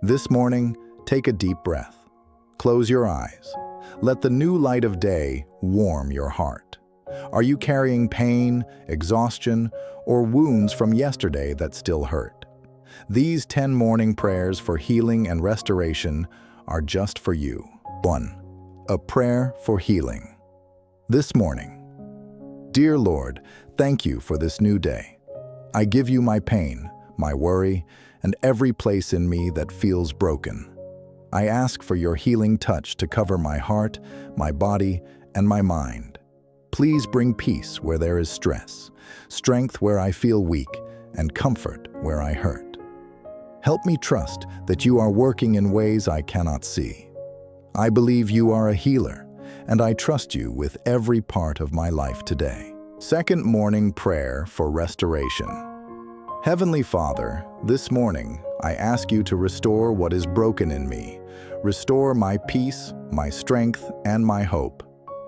This morning, take a deep breath. Close your eyes. Let the new light of day warm your heart. Are you carrying pain, exhaustion, or wounds from yesterday that still hurt? These 10 morning prayers for healing and restoration are just for you. 1. A prayer for healing. This morning, dear Lord, thank you for this new day. I give you my pain, my worry, and every place in me that feels broken. I ask for your healing touch to cover my heart, my body, and my mind. Please bring peace where there is stress, strength where I feel weak, and comfort where I hurt. Help me trust that you are working in ways I cannot see. I believe you are a healer, and I trust you with every part of my life today. Second morning prayer for restoration. Heavenly Father, this morning I ask you to restore what is broken in me. Restore my peace, my strength, and my hope.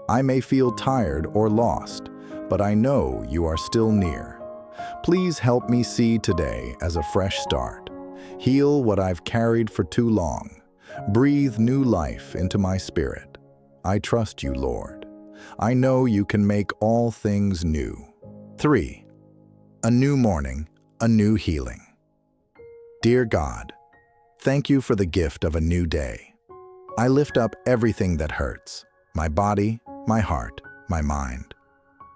I may feel tired or lost, but I know you are still near. Please help me see today as a fresh start. Heal what I've carried for too long. Breathe new life into my spirit. I trust you, Lord. I know you can make all things new. 3. A new morning, a new healing. Dear God, thank you for the gift of a new day. I lift up everything that hurts, my body, my heart, my mind.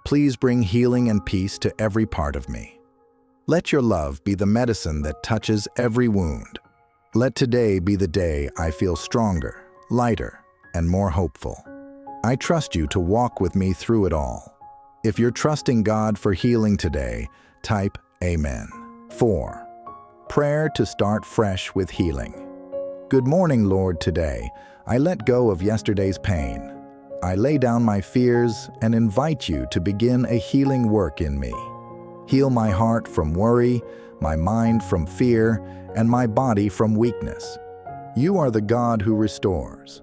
Please bring healing and peace to every part of me. Let your love be the medicine that touches every wound. Let today be the day I feel stronger, lighter, and more hopeful. I trust you to walk with me through it all. If you're trusting God for healing today, type Amen. 4. Prayer to start fresh with healing. Good morning, Lord. Today, I let go of yesterday's pain. I lay down my fears and invite you to begin a healing work in me. Heal my heart from worry, my mind from fear, and my body from weakness. You are the God who restores.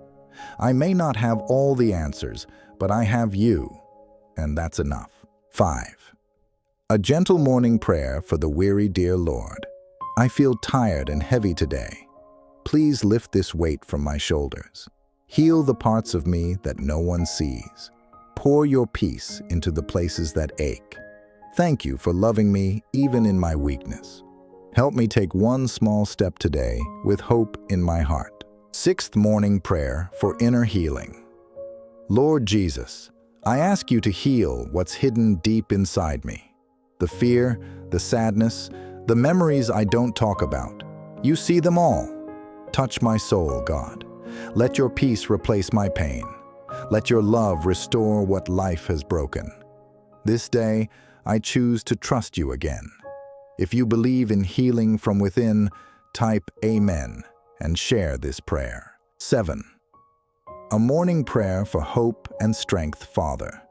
I may not have all the answers, but I have you, and that's enough. 5. A gentle morning prayer for the weary, dear Lord. I feel tired and heavy today. Please lift this weight from my shoulders. Heal the parts of me that no one sees. Pour your peace into the places that ache. Thank you for loving me even in my weakness. Help me take one small step today with hope in my heart. 6th morning prayer for inner healing. Lord Jesus, I ask you to heal what's hidden deep inside me. The fear, the sadness, the memories I don't talk about. You see them all. Touch my soul, God. Let your peace replace my pain. Let your love restore what life has broken. This day, I choose to trust you again. If you believe in healing from within, type Amen and share this prayer. 7. A morning prayer for hope and strength, Father.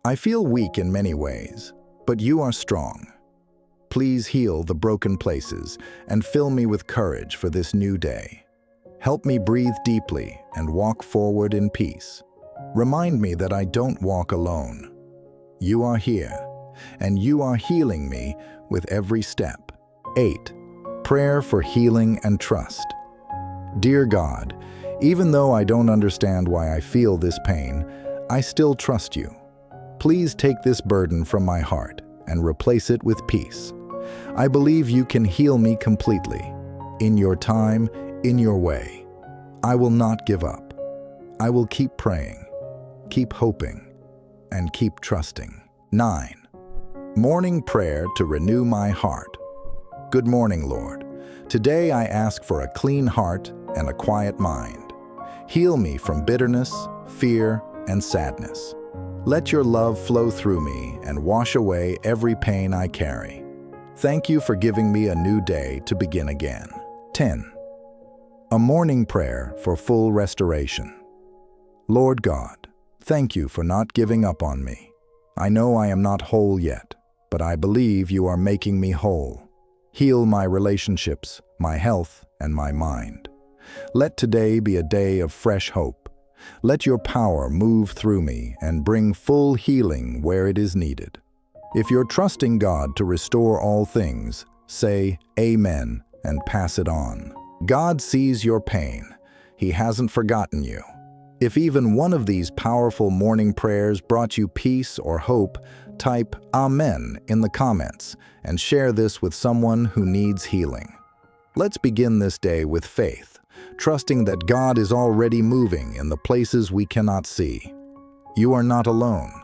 I feel weak in many ways, but you are strong. Please heal the broken places and fill me with courage for this new day. Help me breathe deeply and walk forward in peace. Remind me that I don't walk alone. You are here, and you are healing me with every step. 8. Prayer for healing and trust. Dear God, even though I don't understand why I feel this pain, I still trust you. Please take this burden from my heart and replace it with peace. I believe you can heal me completely. In your time, in your way. I will not give up. I will keep praying, keep hoping, and keep trusting. 9. Morning prayer to renew my heart. Good morning, Lord. Today I ask for a clean heart and a quiet mind. Heal me from bitterness, fear, and sadness. Let your love flow through me and wash away every pain I carry. Thank you for giving me a new day to begin again. 10. A morning prayer for full restoration. Lord God, thank you for not giving up on me. I know I am not whole yet, but I believe you are making me whole. Heal my relationships, my health, and my mind. Let today be a day of fresh hope. Let your power move through me and bring full healing where it is needed. If you're trusting God to restore all things, say Amen and pass it on. God sees your pain. He hasn't forgotten you. If even one of these powerful morning prayers brought you peace or hope, type Amen in the comments and share this with someone who needs healing. Let's begin this day with faith, trusting that God is already moving in the places we cannot see. You are not alone.